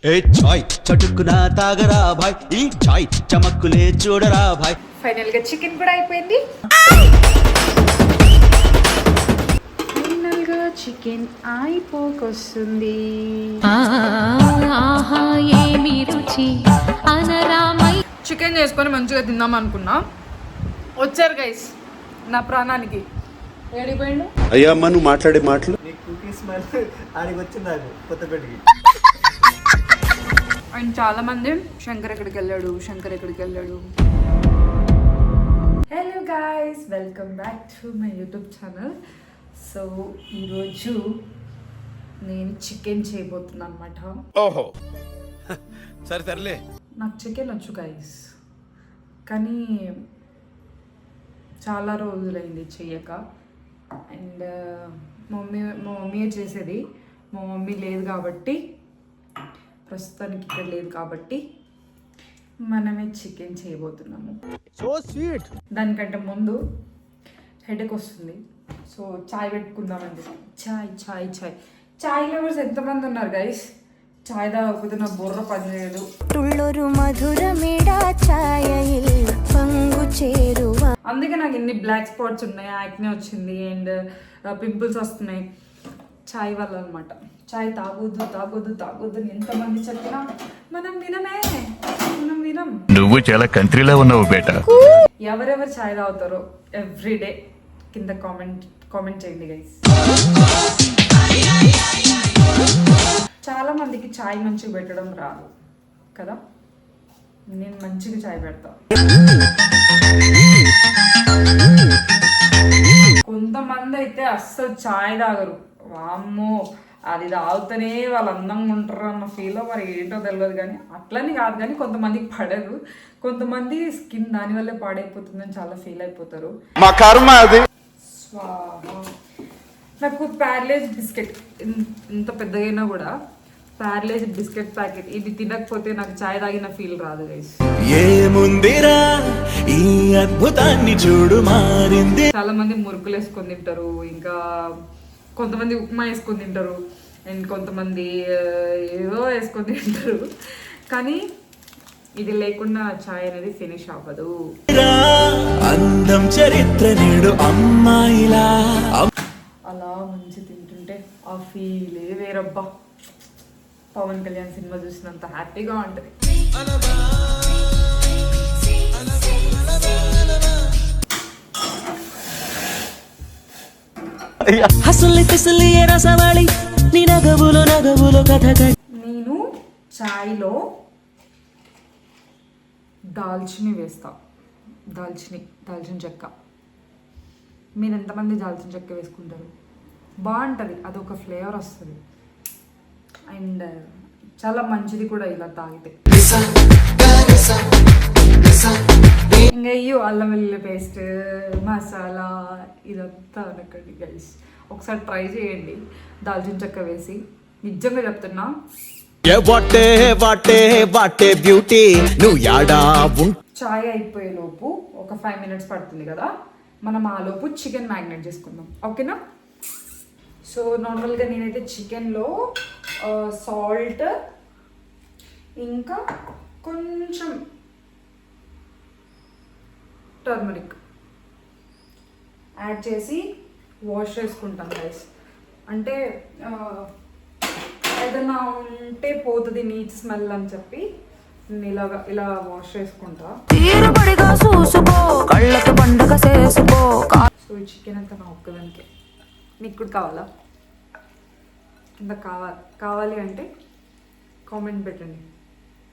ఏ చాయ్ చటుక్కున తాగరా భాయ్ ఈ చాయ్ చమక్కులే చూడరా భాయ్. ఫైనల్ గా చికెన్ కూడా అయిపోయింది. ఫైనల్ గా చికెన్ అయిపోకొస్తుంది. చికెన్ చేసుకొని మంచిగా తిందాం అనుకున్నా. వచ్చారు గైస్ నా ప్రాణానికి. ఏడిపోయిండు అయ్యా అమ్మ నువ్వు మాట్లాడే మాటలు అండ్ చాలా మంది శంకర్ ఎక్కడికి వెళ్ళాడు, శంకర్ ఎక్కడికి వెళ్ళాడు. Hello guys, welcome back to my YouTube channel. So ఈరోజు నేను చికెన్ చేయబోతున్నాను అనమాట. ఓహో సరే తరలే. నాకు చికెన్ వచ్చు గైస్, కానీ చాలా రోజులైంది చెయ్యక. అండ్ మా మమ్మీ చేసేది. మా మమ్మీ లేదు కాబట్టి, ప్రస్తుతానికి ఇక్కడ లేదు కాబట్టి మనమే చికెన్ చేయబోతున్నాము. So sweet. దానికంటే ముందు హెడేక్ వస్తుంది. సో చాయ్ పెట్టుకుందామని చెప్పి చాయ్ చాయ్ చాయ్ చాయ్ లవర్స్ ఎంతమంది ఉన్నారు గైస్? చాయ్ తాగకపోతే నా బుర్ర పనిచేయదు. అందుకే నాకు ఇన్ని బ్లాక్ స్పాట్స్ ఉన్నాయి, యాక్నే వచ్చింది అండ్ పింపుల్స్ వస్తున్నాయి చాయ్ వల్ల అనమాట. చాయ్ తాగొద్దు తాగొద్దు తాగొద్దు అని ఎంతమంది చెప్పినా మనం వినం. నువ్వు చాలా కంట్రీలో ఉన్నావు బేట. ఎవరెవరు చాయ్ తాగుతారో ఎవ్రీడే కింద కామెంట్ చేయండి గైస్. చాలా మందికి చాయ్ మంచిగా పెట్టడం రాదు కదా, నేను మంచిగా చాయ్ పెడతా. కొంతమంది అయితే అస్సలు చాయ్ తాగరు. వామ్మో, అది తాగుతూనే వాళ్ళు అందంగా ఉంటారు అన్న ఫీల్ మరి ఏంటో తెలియదు. కానీ అట్లని కాదు, కానీ కొంతమందికి పడదు. కొంతమంది స్కిన్ దానివల్లే పాడైపోతుందని చాలా ఫీల్ అయిపోతారు. మా కర్మ అది. నాకు ప్యారలైజ్ బిస్కెట్ ఇంత పెద్దగైనా కూడా ప్యారలైజ్ బిస్కెట్ ప్యాకెట్ ఇది తినకపోతే నాకు చాయ్ తాగిన ఫీల్ రాదు గైస్. ఏముందిరా ఈ అద్భుతాన్ని చూడు మారింది. చాలా మంది మురుకులు వేసుకొని తింటారు, ఇంకా కొంతమంది ఉప్మా వేసుకొని తింటారు, అండ్ కొంతమంది ఏదో వేసుకొని తింటారు. కానీ ఇది లేకుండా చాయ్ అనేది ఫినిష్ అవ్వదు. అందం చరిత్ర నేడు అమ్మాయిలా అలా మంచి తింటుంటే ఆ ఫీలే వేరబ్బా. పవన్ కళ్యాణ్ సినిమా చూసినంత హ్యాపీగా ఉంటుంది. నేను చాయ్లో దాల్చిని వేస్తా. దాల్చిన చెక్క. మీరు ఎంతమంది దాల్చిన చెక్క వేసుకుంటారు? బాగుంటుంది, అదొక ఫ్లేవర్ వస్తుంది అండ్ చాలా మంచిది కూడా ఇలా తాగితే. ఇంకా అయ్యో అల్లం వెల్లుల్లి పేస్ట్, మసాలా ఇదంతా అనకండి గైస్. ఒకసారి ట్రై చేయండి దాల్చిన చెక్క వేసి. నిజంగా చెప్తున్నా. చాయ్ అయిపోయే లోపు ఒక 5 minutes పడుతుంది కదా, మనం ఆ లోపు చికెన్ మ్యారినేట్ చేసుకుందాం, ఓకేనా? సో నార్మల్గా నేనైతే చికెన్లో సాల్ట్ ఇంకా కొంచెం టర్మరిక్ యాడ్ చేసి వాష్ చేసుకుంటాం గైస్. అంటే ఏదన్నా ఉంటే పోతుంది నీచ్ స్మెల్ అని చెప్పి నేను ఇలా వాష్ చేసుకుంటా. సో ఈ చికెన్ అంతా నా ఒక్కదానికి. మీకు కూడా కావాలా? కింద కావాలి అంటే కామెంట్ పెట్టండి,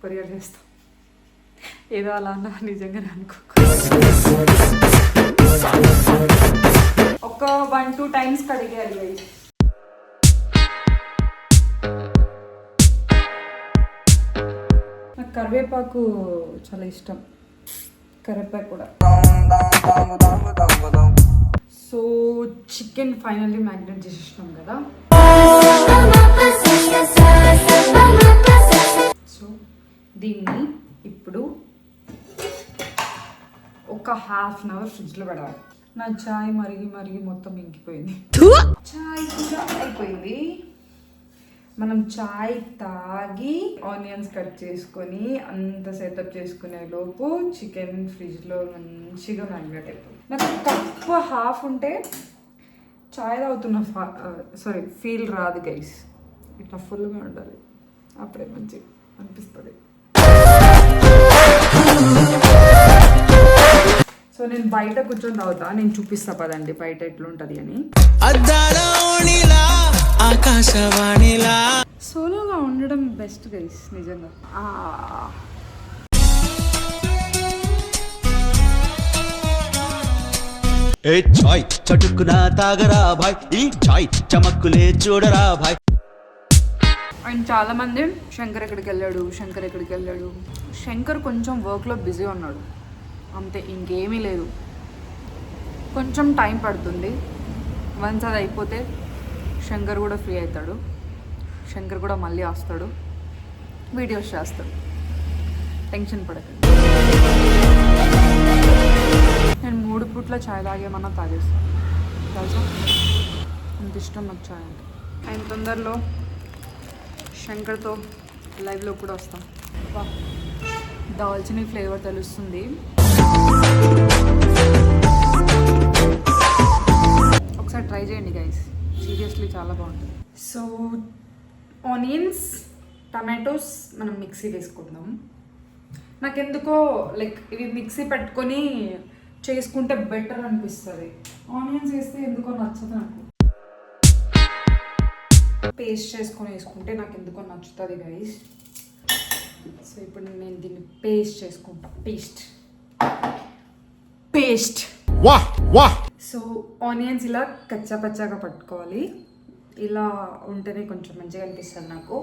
కొరియర్ చేస్తా. ఏదో అలా అన్నా నిజంగానే అనుకో. ఒక 1-2 times కడిగేయాలి గైస్. నాకు కరివేపాకు చాలా ఇష్టం, కరివేపాకు కూడా. సో చికెన్ ఫైనల్లీ మ్యారినేట్ చేసేసినాం కదా. సో దీన్ని ఇప్పుడు ఒక 1/2 hour ఫ్రిడ్జ్లో పెడాలి. నా చాయ్ మరిగి మొత్తం ఇంకిపోయింది. చాయ్ కూడా అయిపోయింది. మనం చాయ్ తాగి ఆనియన్స్ కట్ చేసుకొని అంత సెటప్ చేసుకునే లోపు చికెన్ ఫ్రిడ్జ్లో మంచిగా మ్యారినేట్ అయిపోతుంది. నాకు కప్పు హాఫ్ ఉంటే చాయ్ తాగుతున్న ఫీల్ రాదు గైస్. ఇట్లా ఫుల్గా ఉండాలి, అప్పుడే మంచిగా అనిపిస్తుంది. సో నేను బయట కూర్చొని తాగుతా, నేను చూపిస్తా పదండి బయట ఎట్లుంటది అని. సోలోగా ఉండడం బెస్ట్ గైస్ నిజంగా. ఏ చాయ్ చటుక్కున తాగరా భాయ్, ఈ చాయ్ చమక్కులే చూడరా భాయ్. అండ్ చాలా మంది శంకర్ ఎక్కడికి వెళ్ళాడు, శంకర్ కొంచెం వర్క్లో బిజీ ఉన్నాడు అంతే, ఇంకేమీ లేదు. కొంచెం టైం పడుతుంది. వన్స్ అది అయిపోతే శంకర్ కూడా ఫ్రీ అవుతాడు. శంకర్ కూడా మళ్ళీ వస్తాడు, వీడియోస్ చేస్తాడు, టెన్షన్ పడకండి. నేను 3 పూట్ల చాయ్ తాగేమన్నా తాగేస్తాను తెలుసా, అంత ఇష్టం నాకు చాయ్ అంటే. అండ్ తొందరలో శంకర్తో లైవ్లో కూడా వస్తాం. దాల్చిన ఫ్లేవర్ తెలుస్తుంది. ఒకసారి ట్రై చేయండి గైస్, సీరియస్లీ చాలా బాగుంటుంది. సో ఆనియన్స్, టమాటోస్ మనం మిక్సీ వేసుకుందాం. నాకెందుకో లైక్ ఇవి మిక్సీ పెట్టుకొని చేసుకుంటే బెటర్ అనిపిస్తుంది. ఆనియన్స్ వేస్తే ఎందుకో నచ్చదు నాకు. పేస్ట్ చేసుకొని వేసుకుంటే నాకు ఎందుకో నచ్చుతుంది గైస్. సో ఇప్పుడు నేను దీన్ని పేస్ట్ చేసుకుంటా. పేస్ట్ సో ఆనియన్స్ ఇలా కచ్చా పచ్చాగా పట్టుకోవాలి. ఇలా ఉంటేనే కొంచెం మంచిగా అనిపిస్తుంది నాకు.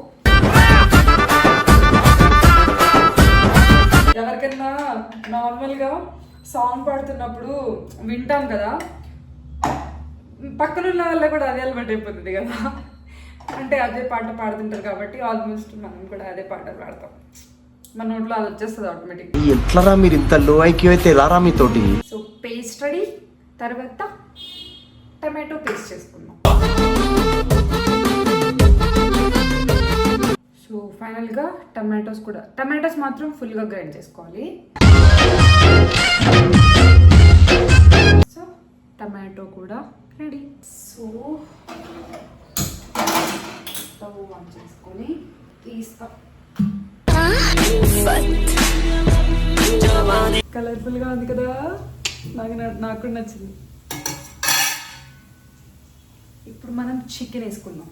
ఎవరికైనా నార్మల్గా సాంగ్ పాడుతున్నప్పుడు వింటాం కదా, పక్కన ఉన్న వాళ్ళ కూడా అదే అలవాటు అయిపోతుంది కదా, అంటే అదే పాట పాడుతుంటారు కాబట్టి ఆల్మోస్ట్ మనం కూడా అదే పాట పాడతాం. మన నోట్లో అది వచ్చేస్తుంది ఆటోమేటిక్. ఎట్లరా మీరు ఇంత లో ఐక్యూ అయితే రారా మీతోటి. So paste ready. తర్వాత టమాటో పేస్ట్ చేసుకుందాం. సో ఫైనల్గా టమాటోస్ మాత్రం ఫుల్గా గ్రైండ్ చేసుకోవాలి. సో టమాటో కూడా రెడీ. సో స్టవ్ ఆన్ చేసుకొని తీస్తాం. కలర్ఫుల్గా ఉంది కదా, నాకు నచ్చింది. ఇప్పుడు మనం చికెన్ వేసుకుందాం.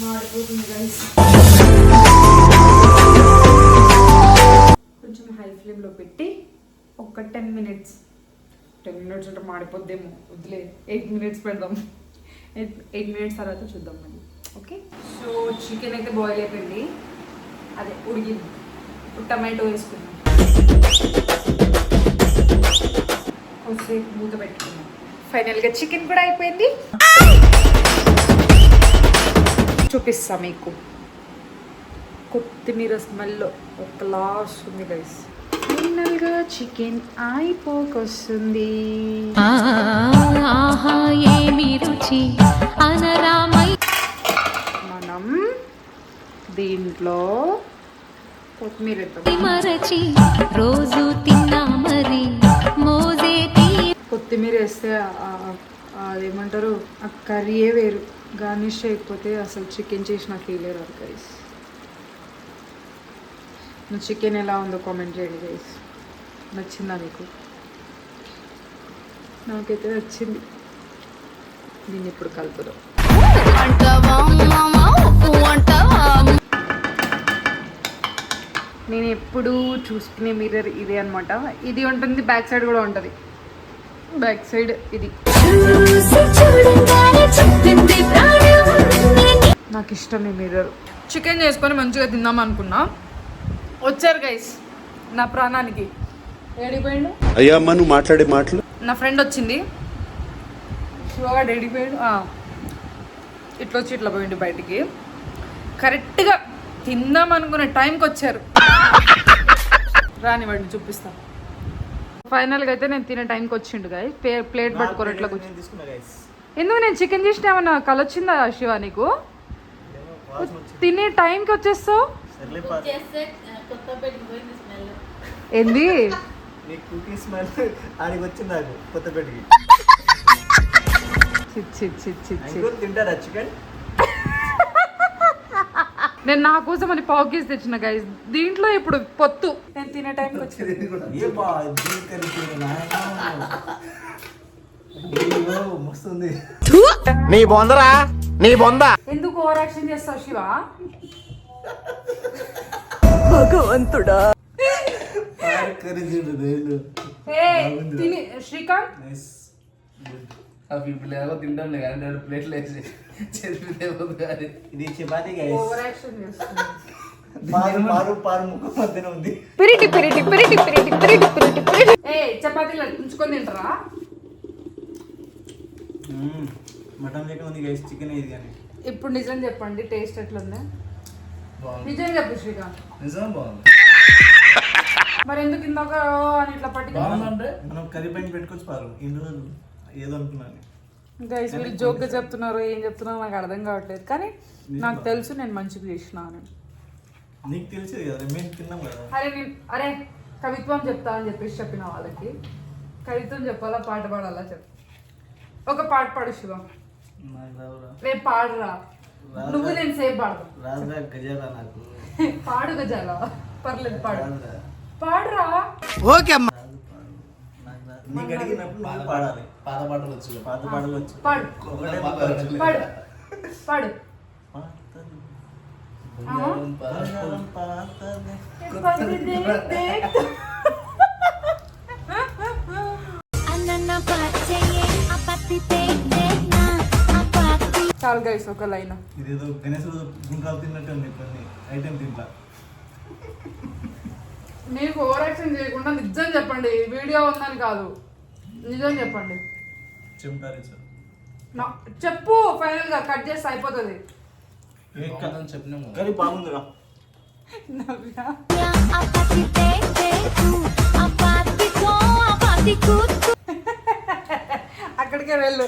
మాడిపోతుంది గైస్. కొంచెం హై ఫ్లేమ్లో పెట్టి ఒక 10 మినిట్స్ అంటే మాడిపోద్దేమో, వద్దులే 8 మినిట్స్ పెడదాం. 8 మినిట్స్ తర్వాత చూద్దాం మళ్ళీ. ఓకే, సో చికెన్ అయితే బాయిల్ అయిపోయింది, అదే ఉడికింది. ఇప్పుడు టమాటో వేసుకున్నాం, కొద్దిసేపు మూత పెట్టుకున్నాం. ఫైనల్గా చికెన్ కూడా అయిపోయింది. చూపిస్తా మీకు. కొత్తిమీర స్మెల్ ఒకలా వస్తుంది గైస్. ఫైనల్గా చికెన్ అయిపోకొస్తుంది. మనం దీంట్లో కొత్తిమీర రోజు కొత్తిమీర వేస్తే అదేమంటారు, ఆ కర్రీయే వేరు. గార్నిష్ చేయకపోతే అసలు చికెన్ చేసిన ఫీలే రాదు గైస్. నా చికెన్ ఎలా ఉందో కామెంట్ చేయండి గైస్. నచ్చిందా మీకు? నాకైతే నచ్చింది. దీన్ని ఇప్పుడు కలుపుదాం. నేను ఎప్పుడు చూసుకునే మిర్రర్ ఇదే అనమాట. ఇది ఉంటుంది, బ్యాక్ సైడ్ కూడా ఉంటుంది. బ్యాక్ సైడ్ ఇది నాకు ఇష్టం ఈ మిర్రర్. చికెన్ చేసుకొని మంచిగా తిందాం అనుకున్నా, వచ్చారు గైస్ నా ప్రాణానికి. ఏడిపోయిండు అయ్యా అమ్మ నువ్వు మాట్లాడే మాటలు. నా ఫ్రెండ్ వచ్చింది, షోగా ఏడిపోయాడు. ఇట్లా వచ్చి ఇట్లా పోయిండు బయటికి. కరెక్ట్గా తిందాం అనుకునే టైంకి వచ్చారు. రానివ్వండి చూపిస్తా. ఫైనల్గా అయితే నేను తినే టైంకి వచ్చిండు గాయస్. ప్లేట్ పట్టుకోరు ఎట్లా కూర్చొని. ఎందుకు నేను చికెన్ చేసిన ఏమన్నా కలొచ్చిందా శివ నీకు? తినే టైంకి వచ్చేస్తావు ఏంది? తింటారా చికెన్? నేను నా కోసం అని పావు కేజీ తెచ్చిన గైస్. దీంట్లో ఇప్పుడు పొత్తు నేను తినే టైంకి వచ్చింది. నీ బొందరా నీ బొంద. ఎందుకు ఓవర్ యాక్షన్ చేస్తావు శివ? భగవంతుడా ఏ తిని శ్రీకాంత్ తింటాం కానీ ప్లేట్లు వేసి కానీ ఇది చపాతీ ఓవర్ యాక్షన్ చేస్తుంది. పారు ముఖం మధ్యన ఉంది. పిరిటి పిరిటి పిరిటి పిరిటి పిరిటి పిరిటి పిరిటి. ఏ చపాతీలు ఉంచుకొని తింటారా? మటన్ లెక్క ఉంది గైస్, చికెన్ ఇది కానీ. ఇప్పుడు నిజం చెప్పండి, టేస్ట్ ఎట్లుంది? నిజం చెప్పు శ్రీకాంత్. నిజం బాగుంది. మరి ఎందుకు ఇందాక అని ఇట్లా పట్టుకు బాగుందంటే మనం కర్రీ పైన పెట్టుకోవచ్చు పారు. ఇందులో ఏదో అనుకున్నాను గైస్, వీళ్ళు జోక్గా చెప్తున్నారు, ఏం చెప్తున్నారో నాకు అర్థం కావట్లేదు. కానీ నాకు తెలుసు నేను మంచిగా చేసిన అని. నీకు తెలిసేది కదా, మేము తిన్నాం కదా. అరే కవిత్వం చెప్తా అని చెప్పేసి చెప్పిన వాళ్ళకి. కవిత్వం చెప్పాలా పాట పాడాలా చెప్పు. ఒక పాట పాడు శివ. రేపు పాడురా. నువ్వు నేను సేపు పాడదు. రాజా గజాల నాకు పాడు గజాల పర్లేదు, పాడు పాడురా. ఓకే అమ్మా. నీకు అడిగినప్పుడు నువ్వు పాడాలి. పాత పాటలు వచ్చు. పాత పాటలు వచ్చు. పాడు పాడు పాడు. చాలు గైస్, ఒక లైన్. ఇదేదో గణేశుడు గుండ్రాలు తిన్నట్టు ఉంది కొన్ని ఐటెం తింటా. మీకు ఓవర్ యాక్షన్ చేయకుండా నిజం చెప్పండి, వీడియో ఉందని కాదు, నిజం చెప్పండి. చెప్పు, ఫైనల్ గా కట్ చేస్తే అయిపోతుంది. చెప్పినాము కానీ బాగుందిగా. అక్కడికే వెళ్ళు.